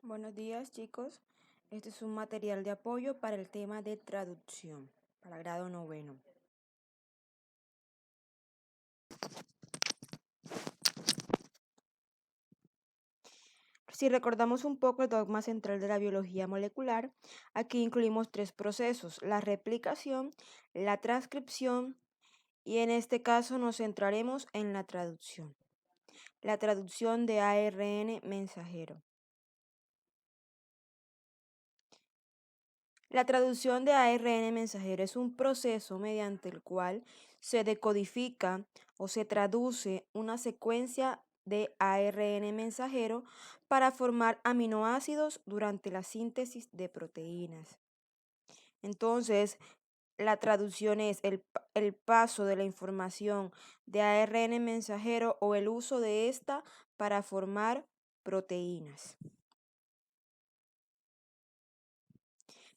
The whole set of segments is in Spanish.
Buenos días, chicos. Este es un material de apoyo para el tema de traducción, para grado 9. Si recordamos un poco el dogma central de la biología molecular, aquí incluimos tres procesos: la replicación, la transcripción y en este caso nos centraremos en la traducción. La traducción de ARN mensajero. La traducción de ARN mensajero es un proceso mediante el cual se decodifica o se traduce una secuencia de ARN mensajero para formar aminoácidos durante la síntesis de proteínas. Entonces, la traducción es el paso de la información de ARN mensajero o el uso de esta para formar proteínas.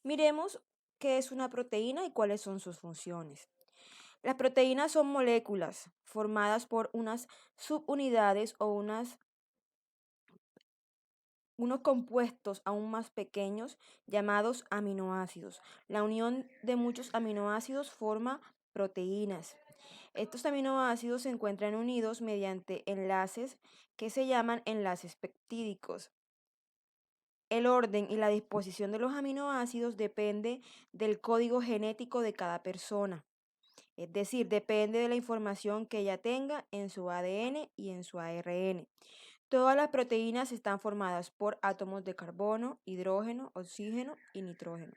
Miremos qué es una proteína y cuáles son sus funciones. Las proteínas son moléculas formadas por unas subunidades o unos compuestos aún más pequeños llamados aminoácidos. La unión de muchos aminoácidos forma proteínas. Estos aminoácidos se encuentran unidos mediante enlaces que se llaman enlaces peptídicos. El orden y la disposición de los aminoácidos depende del código genético de cada persona. Es decir, depende de la información que ella tenga en su ADN y en su ARN. Todas las proteínas están formadas por átomos de carbono, hidrógeno, oxígeno y nitrógeno.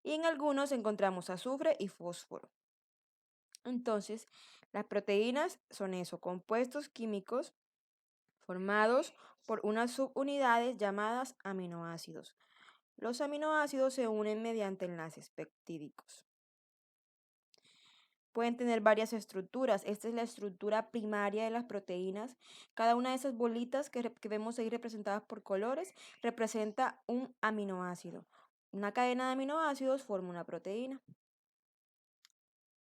Y en algunos encontramos azufre y fósforo. Entonces, las proteínas son eso, compuestos químicos formados por unas subunidades llamadas aminoácidos. Los aminoácidos se unen mediante enlaces peptídicos. Pueden tener varias estructuras. Esta es la estructura primaria de las proteínas. Cada una de esas bolitas que vemos ahí representadas por colores representa un aminoácido. Una cadena de aminoácidos forma una proteína.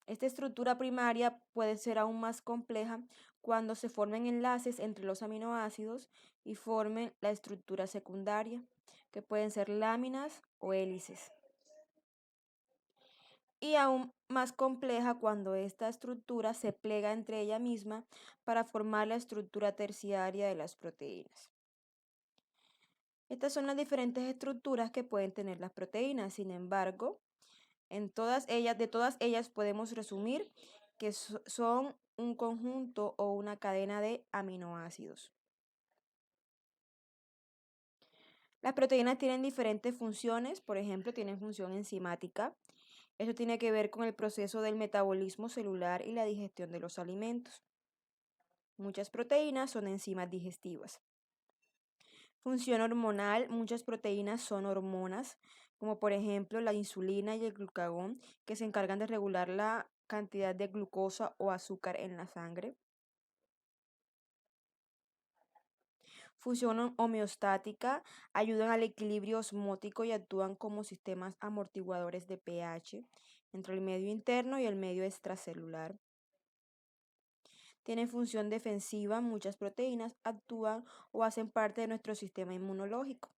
Esta estructura primaria puede ser aún más compleja cuando se formen enlaces entre los aminoácidos y formen la estructura secundaria, que pueden ser láminas o hélices. Y aún más compleja cuando esta estructura se plega entre ella misma para formar la estructura terciaria de las proteínas. Estas son las diferentes estructuras que pueden tener las proteínas. Sin embargo, de todas ellas podemos resumir que son un conjunto o una cadena de aminoácidos. Las proteínas tienen diferentes funciones, por ejemplo, tienen función enzimática. Eso tiene que ver con el proceso del metabolismo celular y la digestión de los alimentos. Muchas proteínas son enzimas digestivas. Función hormonal, muchas proteínas son hormonas, como por ejemplo la insulina y el glucagón, que se encargan de regular la cantidad de glucosa o azúcar en la sangre. Función homeostática, ayudan al equilibrio osmótico y actúan como sistemas amortiguadores de pH entre el medio interno y el medio extracelular. Tienen función defensiva, muchas proteínas actúan o hacen parte de nuestro sistema inmunológico.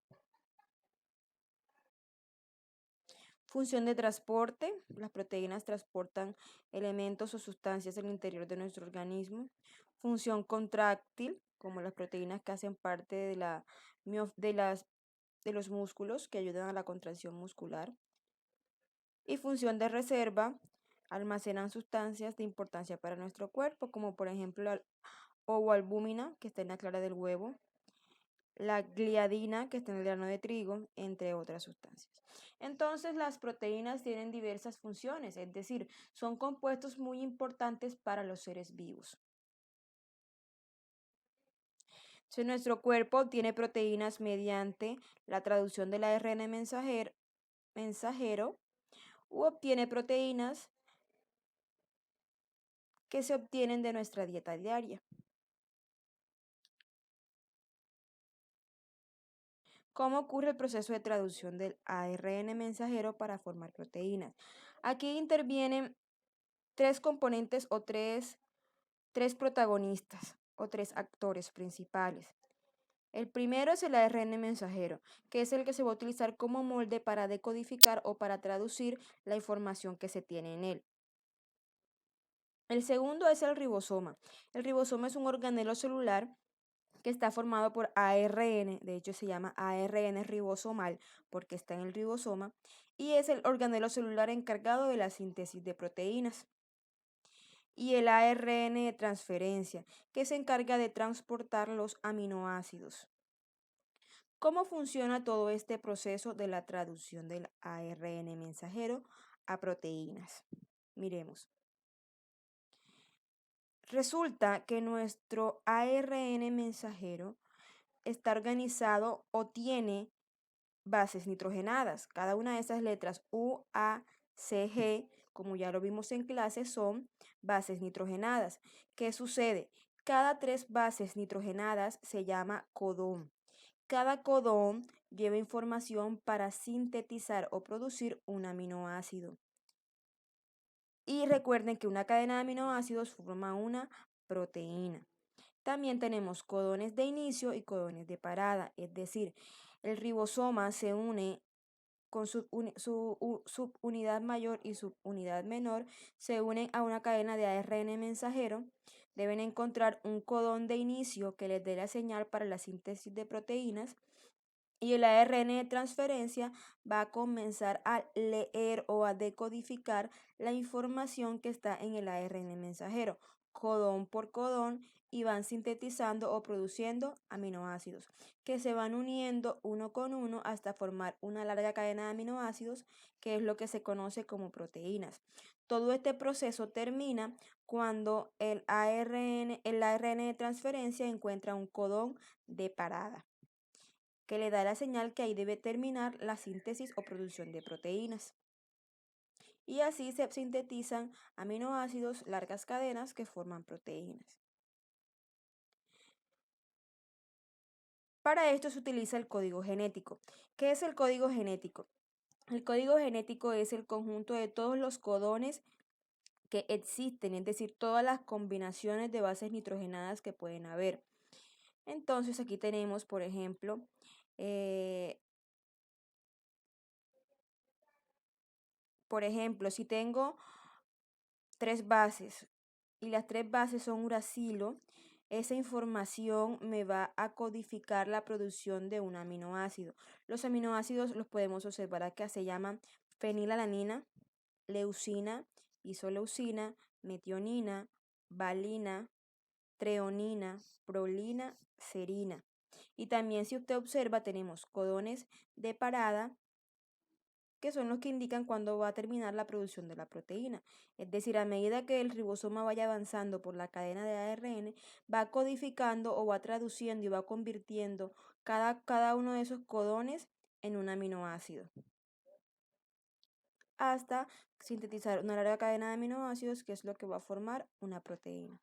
Función de transporte, las proteínas transportan elementos o sustancias en el interior de nuestro organismo. Función contráctil, como las proteínas que hacen parte de los músculos que ayudan a la contracción muscular. Y función de reserva, almacenan sustancias de importancia para nuestro cuerpo, como por ejemplo la ovoalbúmina, que está en la clara del huevo, la gliadina, que está en el grano de trigo, entre otras sustancias. Entonces, las proteínas tienen diversas funciones, es decir, son compuestos muy importantes para los seres vivos. Entonces, nuestro cuerpo tiene proteínas mediante la traducción del ARN mensajero u obtiene proteínas que se obtienen de nuestra dieta diaria. ¿Cómo ocurre el proceso de traducción del ARN mensajero para formar proteínas? Aquí intervienen tres componentes o tres protagonistas o tres actores principales. El primero es el ARN mensajero, que es el que se va a utilizar como molde para decodificar o para traducir la información que se tiene en él. El segundo es el ribosoma. El ribosoma es un organelo celular que está formado por ARN, de hecho se llama ARN ribosomal porque está en el ribosoma, y es el organelo celular encargado de la síntesis de proteínas. Y el ARN de transferencia, que se encarga de transportar los aminoácidos. ¿Cómo funciona todo este proceso de la traducción del ARN mensajero a proteínas? Miremos. Resulta que nuestro ARN mensajero está organizado o tiene bases nitrogenadas. Cada una de esas letras U, A, C, G, como ya lo vimos en clase, son bases nitrogenadas. ¿Qué sucede? Cada 3 bases nitrogenadas se llama codón. Cada codón lleva información para sintetizar o producir un aminoácido. Y recuerden que una cadena de aminoácidos forma una proteína. También tenemos codones de inicio y codones de parada, es decir, el ribosoma se une con su subunidad mayor y subunidad menor, se unen a una cadena de ARN mensajero. Deben encontrar un codón de inicio que les dé la señal para la síntesis de proteínas. Y el ARN de transferencia va a comenzar a leer o a decodificar la información que está en el ARN mensajero, codón por codón, y van sintetizando o produciendo aminoácidos, que se van uniendo uno con uno hasta formar una larga cadena de aminoácidos, que es lo que se conoce como proteínas. Todo este proceso termina cuando el ARN de transferencia encuentra un codón de parada, que le da la señal que ahí debe terminar la síntesis o producción de proteínas. Y así se sintetizan aminoácidos, largas cadenas que forman proteínas. Para esto se utiliza el código genético. ¿Qué es el código genético? El código genético es el conjunto de todos los codones que existen, es decir, todas las combinaciones de bases nitrogenadas que pueden haber. Entonces aquí tenemos, por ejemplo, eh, si tengo 3 bases y las 3 bases son uracilo, esa información me va a codificar la producción de un aminoácido. Los aminoácidos los podemos observar acá, se llaman fenilalanina, leucina, isoleucina, metionina, valina, treonina, prolina, serina. Y también si usted observa tenemos codones de parada, que son los que indican cuándo va a terminar la producción de la proteína. Es decir, a medida que el ribosoma vaya avanzando por la cadena de ARN, va codificando o va traduciendo y va convirtiendo cada uno de esos codones en un aminoácido, hasta sintetizar una larga cadena de aminoácidos, que es lo que va a formar una proteína.